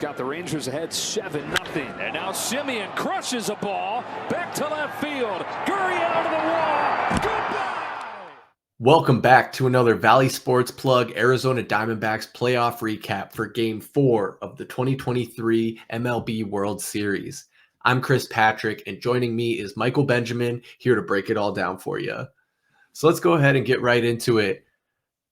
Got the Rangers ahead 7-0. And now Semien crushes a ball back to left field. Gurriel to the wall. Goodbye. Welcome back to another Valley Sports Plug Arizona Diamondbacks playoff recap for Game 4 of the 2023 MLB World Series. I'm Chris Patrick, and joining me is Michael Benjamin, here to break it all down for you. So let's go ahead and get right into it.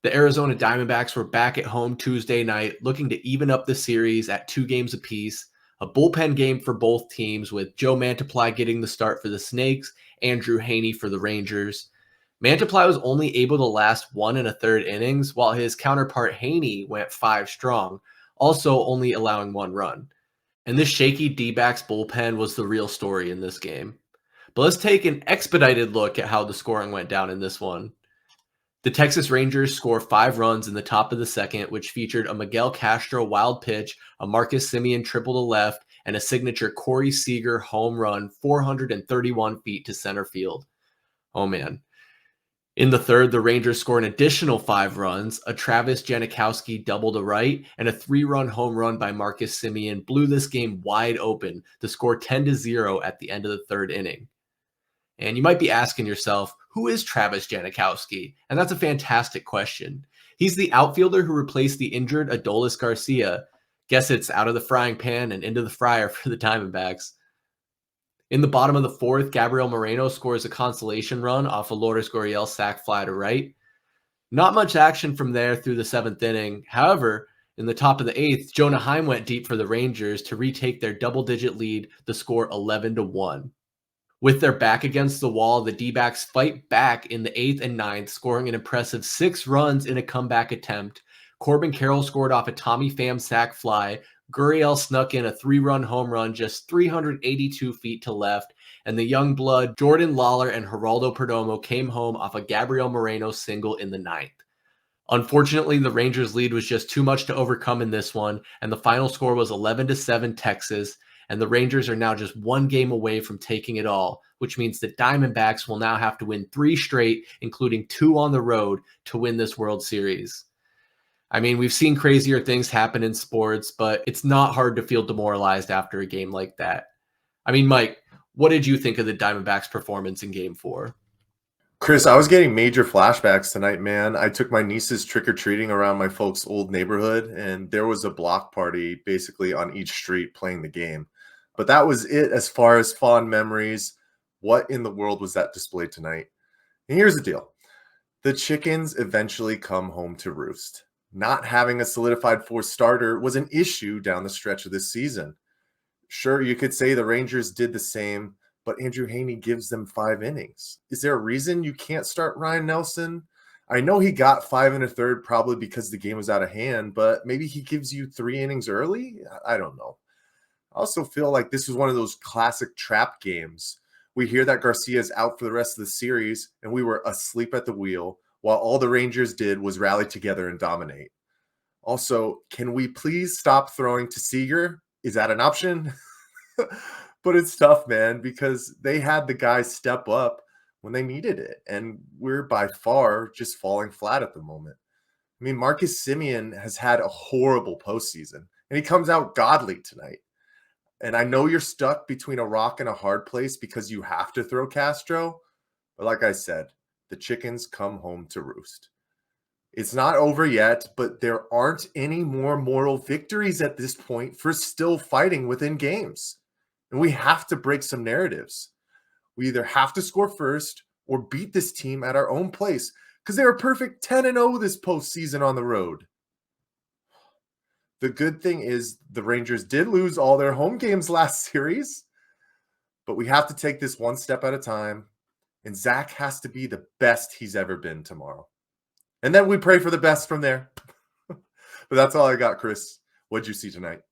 The Arizona Diamondbacks were back at home Tuesday night, looking to even up the series at 2 games apiece. A bullpen game for both teams, with Joe Mantiply getting the start for the Snakes and Drew Haney for the Rangers. Mantiply was only able to last 1 1/3 innings, while his counterpart Haney went 5 strong, also only allowing 1 run. And this shaky D-backs bullpen was the real story in this game. But let's take an expedited look at how the scoring went down in this one. The Texas Rangers score 5 runs in the top of the second, which featured a Miguel Castro wild pitch, a Marcus Semien triple to left, and a signature Corey Seager home run 431 feet to center field. Oh man. In the third, the Rangers score an additional 5 runs, a Travis Janikowski double to right, and a 3-run home run by Marcus Semien blew this game wide open to score 10-0 at the end of the third inning. And you might be asking yourself, who is Travis Janikowski? And that's a fantastic question. He's the outfielder who replaced the injured Adolis Garcia. Guess it's out of the frying pan and into the fryer for the Diamondbacks. In the bottom of the fourth, Gabriel Moreno scores a consolation run off a Lourdes Gurriel sac fly to right. Not much action from there through the 7th inning. However, in the top of the 8th, Jonah Heim went deep for the Rangers to retake their double-digit lead, the score 11-1. With their back against the wall, the D-backs fight back in the 8th and 9th, scoring an impressive 6 runs in a comeback attempt. Corbin Carroll scored off a Tommy Pham sac fly. Gurriel snuck in a 3-run home run just 382 feet to left, and the young blood Jordan Lawler and Geraldo Perdomo came home off a Gabriel Moreno single in the 9th. Unfortunately, the Rangers' lead was just too much to overcome in this one, and the final score was 11-7 Texas, and the Rangers are now just 1 game away from taking it all, which means the Diamondbacks will now have to win 3 straight, including 2 on the road, to win this World Series. I mean, we've seen crazier things happen in sports, but it's not hard to feel demoralized after a game like that. I mean, Mike, what did you think of the Diamondbacks' performance in Game 4? Chris, I was getting major flashbacks tonight, man. I took my nieces trick-or-treating around my folks' old neighborhood, and there was a block party basically on each street playing the game. But that was it as far as fond memories. What in the world was that display tonight? And here's the deal. The chickens eventually come home to roost. Not having a solidified 4th starter was an issue down the stretch of this season. Sure, you could say the Rangers did the same, but Andrew Haney gives them 5 innings. Is there a reason you can't start Ryan Nelson? I know he got 5 1/3 probably because the game was out of hand, but maybe he gives you 3 innings early? I don't know. I also feel like this was one of those classic trap games. We hear that Garcia's out for the rest of the series, and we were asleep at the wheel, while all the Rangers did was rally together and dominate. Also, can we please stop throwing to Seager? Is that an option? But it's tough, man, because they had the guys step up when they needed it, and we're by far just falling flat at the moment. I mean, Marcus Semien has had a horrible postseason, and he comes out godly tonight. And I know you're stuck between a rock and a hard place because you have to throw Castro, but like I said, the chickens come home to roost. It's not over yet, but there aren't any more moral victories at this point for still fighting within games. And we have to break some narratives. We either have to score first or beat this team at our own place, because they were perfect 10-0 this postseason on the road. The good thing is the Rangers did lose all their home games last series, but we have to take this one step at a time, and Zach has to be the best he's ever been tomorrow. And then we pray for the best from there. But that's all I got, Chris. What'd you see tonight?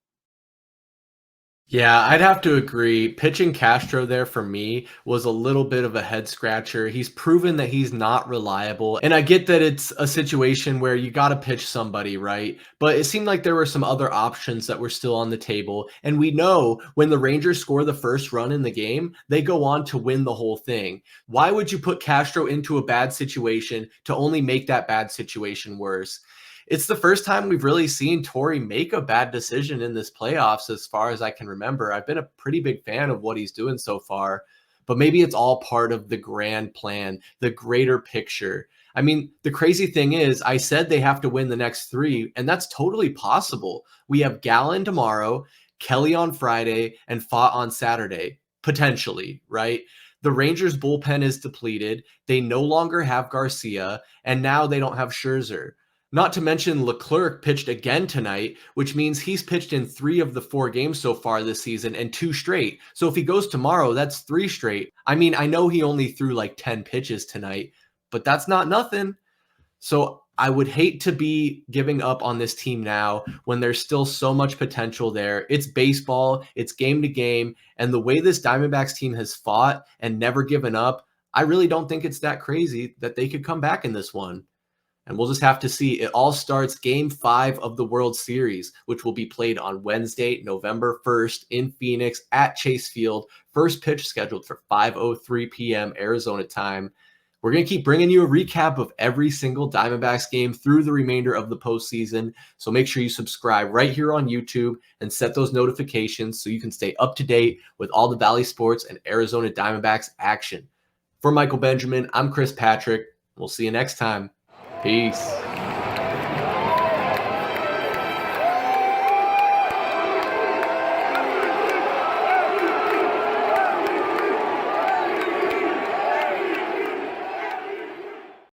Yeah, I'd have to agree. Pitching Castro there for me was a little bit of a head scratcher. He's proven that he's not reliable. And I get that it's a situation where you got to pitch somebody, right? But it seemed like there were some other options that were still on the table. And we know when the Rangers score the first run in the game, they go on to win the whole thing. Why would you put Castro into a bad situation to only make that bad situation worse? It's the first time we've really seen Torrey make a bad decision in this playoffs as far as I can remember. I've been a pretty big fan of what he's doing so far, but maybe it's all part of the grand plan, the greater picture. I mean, the crazy thing is, I said they have to win the next 3, and that's totally possible. We have Gallen tomorrow, Kelly on Friday, and Fott on Saturday, potentially, right? The Rangers bullpen is depleted. They no longer have Garcia, and now they don't have Scherzer. Not to mention Leclerc pitched again tonight, which means he's pitched in 3 of the 4 games so far this season and 2 straight. So if he goes tomorrow, that's 3 straight. I mean, I know he only threw like 10 pitches tonight, but that's not nothing. So I would hate to be giving up on this team now when there's still so much potential there. It's baseball, it's game to game, and the way this Diamondbacks team has fought and never given up, I really don't think it's that crazy that they could come back in this one. And we'll just have to see. It all starts Game 5 of the World Series, which will be played on Wednesday, November 1st in Phoenix at Chase Field. First pitch scheduled for 5:03 p.m. Arizona time. We're going to keep bringing you a recap of every single Diamondbacks game through the remainder of the postseason. So make sure you subscribe right here on YouTube and set those notifications so you can stay up to date with all the Valley Sports and Arizona Diamondbacks action. For Michael Benjamin, I'm Chris Patrick. We'll see you next time. Peace.